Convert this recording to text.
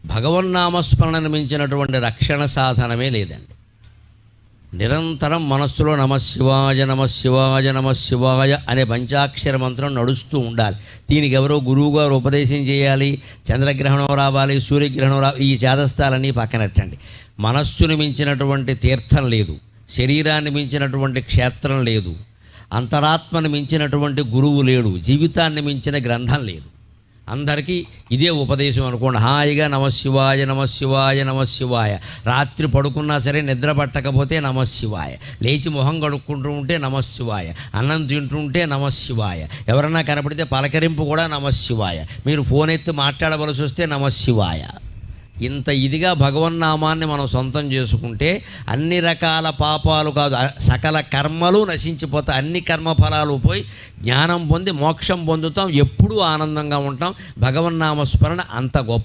భగవన్నామస్మరణను మించినటువంటి రక్షణ సాధనమే లేదండి. నిరంతరం మనస్సులో నమశివాయ నమశివాయ నమశివాయ అనే పంచాక్షర మంత్రం నడుస్తూ ఉండాలి. దీనికి ఎవరో గురువుగారు ఉపదేశం చేయాలి, చంద్రగ్రహణం రావాలి, సూర్యగ్రహణం రావాలి, ఈ చేదస్తాలన్నీ పక్కనట్టండి. మనస్సును మించినటువంటి తీర్థం లేదు, శరీరాన్ని మించినటువంటి క్షేత్రం లేదు, అంతరాత్మను మించినటువంటి గురువు లేడు, జీవితాన్ని మించిన గ్రంథం లేదు. అందరికీ ఇదే ఉపదేశం అనుకోండి. హాయిగా నమశివాయ నమశివాయ నమశివాయ. రాత్రి పడుకున్నా సరే నిద్ర పట్టకపోతే నమశివాయ, లేచి మొహం కడుక్కుంటూ ఉంటే నమశివాయ, అన్నం తింటుంటే నమశివాయ, ఎవరన్నా కనపడితే పలకరింపు కూడా నమశివాయ, మీరు ఫోన్ ఎత్తి మాట్లాడవలసి వస్తే నమశివాయ. ఇంత ఇదిగా భగవన్నామాన్ని మనం సొంతం చేసుకుంటే అన్ని రకాల పాపాలు కాదు, సకల కర్మలు నశించిపోతాయి. అన్ని కర్మఫలాలు పోయి జ్ఞానం పొంది మోక్షం పొందుతాం, ఎప్పుడూ ఆనందంగా ఉంటాం. భగవన్నామస్మరణ అంత గొప్ప